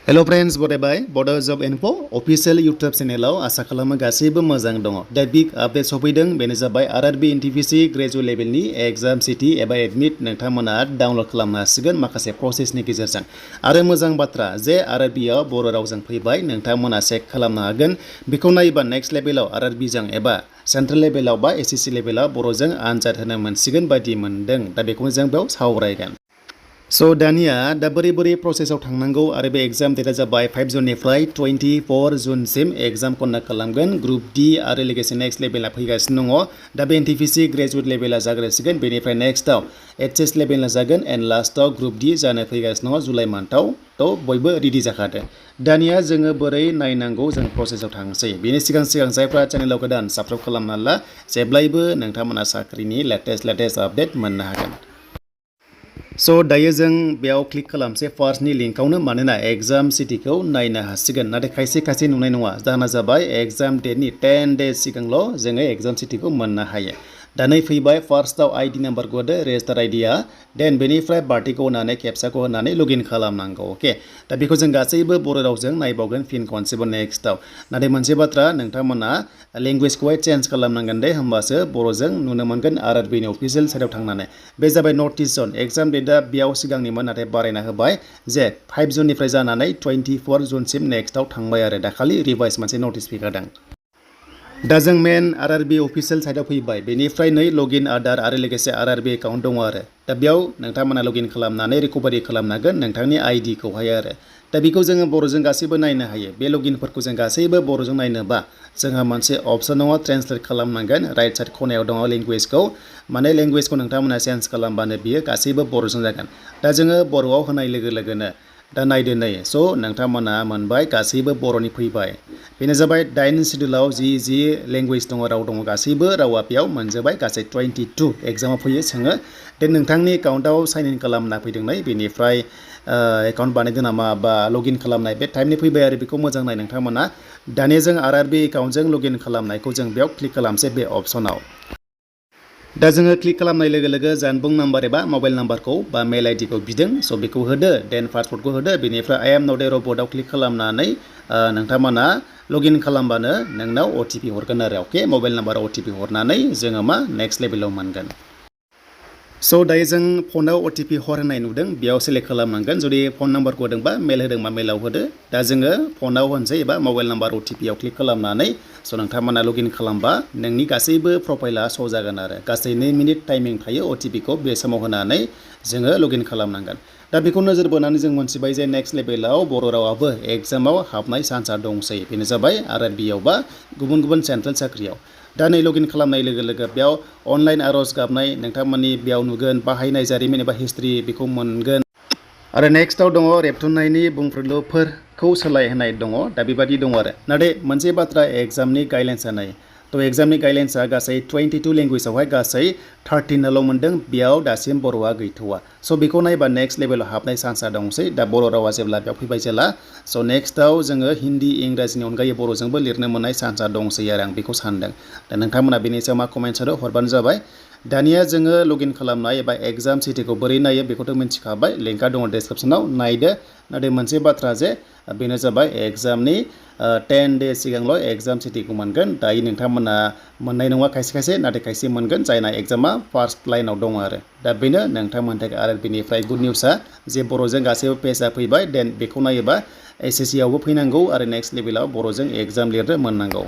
Hello friends बरायबाय बड' जब info अफिशियेल YouTube चेनेलाव आसा खालामो गासैबो मोजां दङ। दा बिग आपडेट सफैदों बेनो जाबाय आरआरबी एनटीपीसी ग्रेजुवेट लेभेलनि एग्जाम सिटी एबा एडमिट नोंथांमोना डाउनलड खालामनो हासिगोन माखासे प्रसेसनि गेजेरजों। आरो मोजां बाथ्रा जे आरआरबीआव बर' रावजों फैबाय नोंथांमोना चेक खालामनो हागोन। बेखौ नायोबा नेक्स्ट लेभेलाव आरआरबीजों एबा सेन्ट्रेल लेभेलाव बा एसएससि लेभेलाव बर'जों आनजाद होनो मोनसिगोन बायदि मोनदों। दा बेखौनो जों बेयाव सावरायगोन। दानिया दा बोरै प्रसेसआव थांनांगौ आरो बे एग्जाम डेटआ जाबाय 5 जुननिफ्राय 24 जुनसिम एग्जाम कन्डाक्ट खालामगोन। ग्रुप डि आरो लोगोसे नेक्स्ट लेभेला फैगासिनो दङ। दा बे एनटीपीसी ग्रेजुवेट लेभेला जाग्रोसिगोन, बेनिफ्राय नेक्स्टआव एचएस लेभेला जागोन एन्ड लास्टआव ग्रुप डि जानो फैगासिनो दङ जुलाइ मान्थआव। बयबो रेडि जाखादो। दानिया जोङो बोरै नायनांगौ जों प्रसेसआव थांसै। बेनि सिगां जायफ्रा चेनेलाव गोदान साबस्क्राइब खालामना ला, जेब्लायबो नोंथांमोना साख्रिनि लेटेस्ट आपडेट मोननो हागोन। दायो जों बेयाव क्लिक खालामसै फार्स्टनि लिंकआवनो, मानोना एग्जाम सिटीखौ नायनो हासिगोन। नाथाय खायसे नुनाय नङा, जाहोना जाबाय एग्जाम डेटनि 10 डेज सिगांल' जोङो एग्जाम सिटीखौ मोननो हायो। दा नै फैबाय फार्स्टआव आइडि नाम्बारखौ होदो, रेजिस्टार आइडिया, देन बेनिफ्राय बार्थिखौ होनानै केपसाखौ होनानै लगइन खालामनांगौ। अके, दा बेखौ जों गासैबो बर' रावजों नायबावगोन फिन खनसेबाव नेक्स्टआव। नाथाय मोनसे बाथ्रा, नोंथांमोना लेंगुवेजखौहाय चेन्ज खालामनांगोन दे, होमबासो बर'जों नुनो मोनगोन आरआरबीनि अफिसियेल साइटआव थांनानै। बे जाबाय नटिस जन, एग्जाम डेटआ बेयाव सिगांनिमोन नाथाय बारायना होबाय जे 5 जुननिफ्राय जानानै 24 जुनसिम नेक्स्टआव थांबाय आरो दाखालि रिभाइस मोनसे नटिस फैखादों। दा जों मेन आरआरबी अफिसियेल साइटआव फैबाय, बेनिफ्राय नै लगइन आदार आरो लोगोसे आरआरबी एकाउन्ट दङ आरो। दा बेयाव नोंथांमोना लगइन खालामनानै रिकभारि खालामनांगोन नोंथांनि आइडिखौहाय आरो। दा बेखौ जोङो बर'जों गासैबो नायनो हायो। बे लगइनफोरखौ जों गासैबो बर'जों नायनोबा जोंहा मोनसे अप्सन दङ, ट्रेन्सलेट खालामनांगोन। राइट साइड खनायाव दङ लेंगुवेजखौ, माने लेंगुवेजखौ नोंथांमोना चेन्ज खालामबानो बियो गासैबो बर'जों जागोन। दा जोङो बर'आव होनाय लोगोनो दा नायदो नै, नोंथांमोना मोनबाय गासैबो बर'नि फैबाय। बेनो जाबाय 9 सिडिउलाव जि लेंगुवेज दङ, राव दङ, गासैबो रावा बेयाव मोनजोबाय। गासै 22 एग्जामाव फैयो सोङो। देन नोंथांनि एकाउन्टआव साइन इन खालामना फैदों नै, बेनिफ्राय एकाउन्ट बानायदों नामा बा लगइन खालामनाय बे टाइमनि फैबाय आरो। बेखौ मोजां नाय नोंथांमोना। दानिया जों आरआरबी एकाउन्टजों लगइन खालामनायखौ जों बेयाव क्लिक खालामसै बे अपसनाव। दा जोङो क्लिक खालामनाय लोगो जानबुं नाम्बार एबा मबाइल नाम्बारखौ बा मेल आइडिखौ बिदों, बेखौ होदो, देन पासवर्डखौ होदो, बेनिफ्राय आइ एम नट ए रबटआव क्लिक खालामनानै नोंथांमोना लगइन खालामबानो नोंनाव अटिपि हरगोन आरो। अके, मबाइल नाम्बाराव अटिपि हरनानै जोङो नेक्स्ट लेभेलाव मोनगोन। दायो जों फनाव अटिपि हर होनाय नुदों, बेयाव सेलेक्ट खालामनांगोन। जुदि फन नाम्बारखौ होदोंबा मेल होदोंबा मेलाव होदो। दा जोङो फनाव होनसै एबा मबाइल नाम्बार अटिपिआव क्लिक खालामनानै नोंथांमोना लगइन खालामबा नोंनि गासैबो प्रफाइला श' जागोन आरो। गासै 2 मिनिट टाइमिं थायो अटिपिखौ बे समाव होनानै जोङो लगइन खालामनांगोन। दा बेखौ नोजोर बोनानै जों मोनथिबाय जे नेक्स्ट लेभेलाव बर' रावाबो एग्जामाव हाबनाय चान्सआ दंसै। बेनो जाबाय आरआरबीआव बा गुबुन सेन्ट्रेल साख्रियाव। दा नै लगइन खालामनाय लोगो बेयाव अनलाइन आर'ज गाबनाय नोंथांमोननि बेयाव नुगोन, बाहायनाय जारिमिन एबा हिस्ट्रि बेखौ मोनगोन। आरो नेक्स्टआव दङ रेबथुमनायनि बुंफुरलुफोरखौ सोलायहोनाय दङ। दा बेबादि दङ आरो। नाथाय मोनसे बाथ्रा, एग्जामनि गाइडलाइन्सआ नाय। एग्जामनि गाइडलाइन्सआ गासै 22 लेंगुवेजावहाय गासै 13 मोनदों, बेयाव दासिम बर'आ गैथ'वा। बेखौ नायबा नेक्स्ट लेभेलाव हाबनाय चान्सआ दंसै। दा बर' रावा जेब्ला बेयाव फैबाय जेला, नेक्स्टआव जोङो हिन्दी इंराजिनि अनगायै बर'जोंबो लिरनो मोननाय चान्सआ दंसै आरो आं बेखौ सानदों। दा नोंथांमोना बेनि सायाव मा कमेन्ट्स हरबानो जाबाय। दानिया जोङो लगइन खालामनाय एबा एग्जाम सिटीखौ बोरै नायो बेखौथ' मिन्थिखाबाय, लिंकआ दङ डिसक्रिपसनाव, नायदो। नाथाय मोनसे बाथ्रा जे बेनो जाबाय एग्जामनि 10 डेज सिगांल' एग्जाम सिटीखौ मोनगोन। दायो नोंथांमोना मोननाय नङा खायसे, नाथाय खायसे मोनगोन जायना एग्जामा फार्स्ट लाइनाव दङ आरो। दा बेनो नोंथांमोननि थाखाय आरआरबीनिफ्राय गुड निउसआ जे बर'जों गासैबो पेजआ फैबाय। देन बेखौ नायोबा एसएससिआवबो फैनांगौ आरो नेक्स्ट लेभेलाव बर'जों एग्जाम लिरनो मोननांगौ।